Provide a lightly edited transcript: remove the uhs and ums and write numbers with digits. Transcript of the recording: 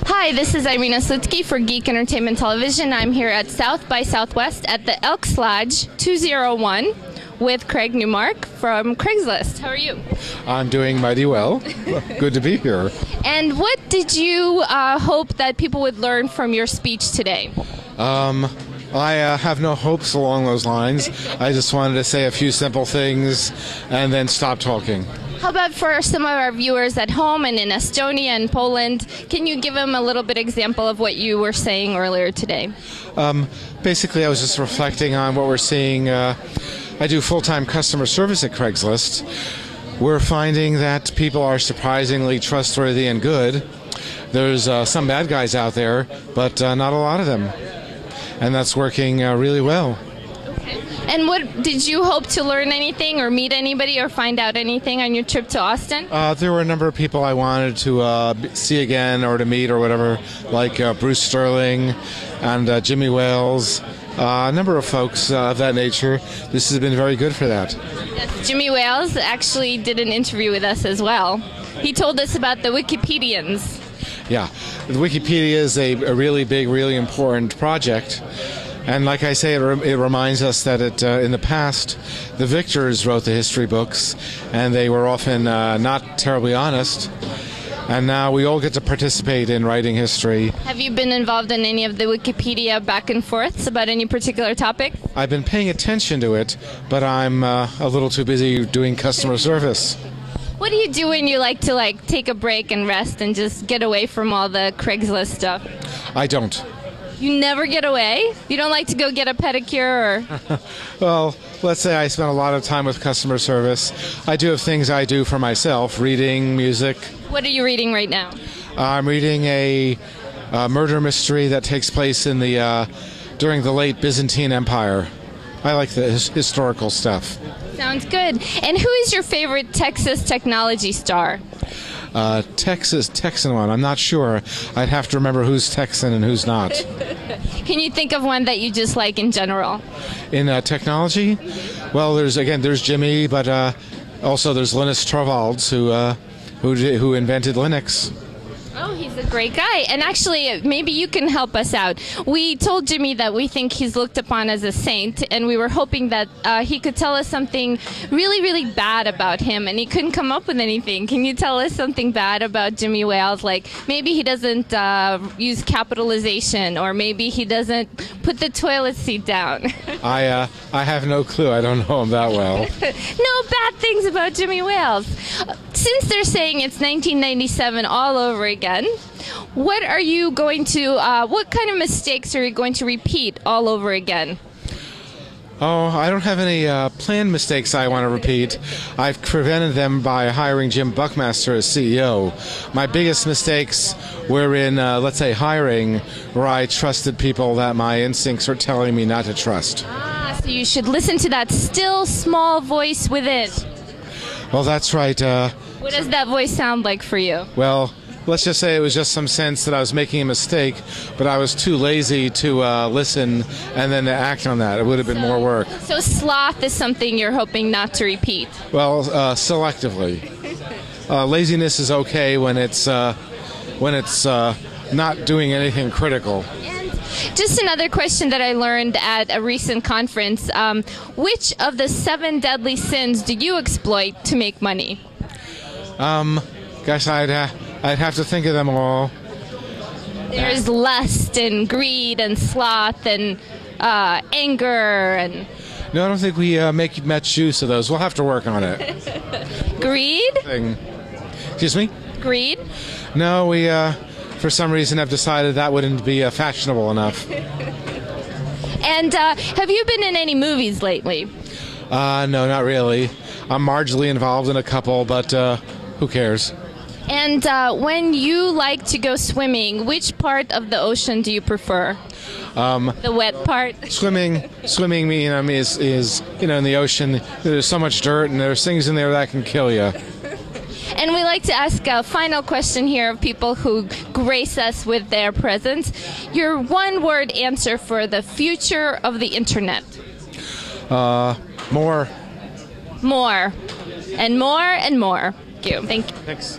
Hi, this is Irina Slutsky for Geek Entertainment Television. I'm here at South by Southwest at the Elks Lodge 201 with Craig Newmark from Craigslist. How are you? I'm doing mighty well. Good to be here. And what did you hope that people would learn from your speech today? I have no hopes along those lines. I just wanted to say a few simple things and then stop talking. How about for some of our viewers at home and in Estonia and Poland, can you give them a little bit example of what you were saying earlier today? Basically, I was just reflecting on what we're seeing. I do full-time customer service at Craigslist. We're finding that people are surprisingly trustworthy and good. There's some bad guys out there, but not a lot of them. And that's working really well. Okay. And what did you hope to learn anything or meet anybody or find out anything on your trip to Austin? There were a number of people I wanted to see again or to meet or whatever, like Bruce Sterling and Jimmy Wales, a number of folks of that nature. This has been very good for that. Yes, Jimmy Wales actually did an interview with us as well. He told us about the Wikipedians. Yeah, the Wikipedia is a really big, really important project. And like I say, it reminds us that in the past, the victors wrote the history books, and they were often not terribly honest. And now we all get to participate in writing history. Have you been involved in any of the Wikipedia back and forths about any particular topic? I've been paying attention to it, but I'm a little too busy doing customer service. What do you do when you like to take a break and rest and just get away from all the Craigslist stuff? I don't. You never get away? You don't like to go get a pedicure or? Well, let's say I spend a lot of time with customer service. I do have things I do for myself, reading, music. What are you reading right now? I'm reading a murder mystery that takes place in during the late Byzantine Empire. I like the historical stuff. Sounds good. And who is your favorite Texas technology star? Texan one. I'm not sure. I'd have to remember who's Texan and who's not. Can you think of one that you just like in general? In technology? Well, there's Jimmy, but also there's Linus Torvalds, who invented Linux. Oh, he's a great guy. And actually, maybe you can help us out. We told Jimmy that we think he's looked upon as a saint, and we were hoping that he could tell us something really, really bad about him, and he couldn't come up with anything. Can you tell us something bad about Jimmy Wales? Like maybe he doesn't use capitalization, or maybe he doesn't put the toilet seat down. I have no clue. I don't know him that well. No bad things about Jimmy Wales. Since they're saying it's 1997 all over again, what are you going to, what kind of mistakes are you going to repeat all over again? Oh, I don't have any planned mistakes I want to repeat. I've prevented them by hiring Jim Buckmaster as CEO. My biggest mistakes were in, let's say, hiring, where I trusted people that my instincts are telling me not to trust. Ah, so you should listen to that still small voice within. Well, that's right. What does that voice sound like for you? Well, let's just say it was just some sense that I was making a mistake, but I was too lazy to listen and then to act on that. It would have been more work. So sloth is something you're hoping not to repeat? Well, selectively. Laziness is okay when it's not doing anything critical. Just another question that I learned at a recent conference. Which of the 7 deadly sins do you exploit to make money? Gosh, I'd have to think of them all. There's lust and greed and sloth and anger and... No, I don't think we make much use of those. We'll have to work on it. Greed? Excuse me? Greed? No, we... for some reason, I've decided that wouldn't be fashionable enough. And have you been in any movies lately? No, not really. I'm marginally involved in a couple, but who cares? And when you like to go swimming, which part of the ocean do you prefer? The wet part? Swimming is in the ocean. There's so much dirt, and there's things in there that can kill you. And we like to ask a final question here of people who grace us with their presence. Your one-word answer for the future of the internet. More. More. And more and more. Thank you. Thanks.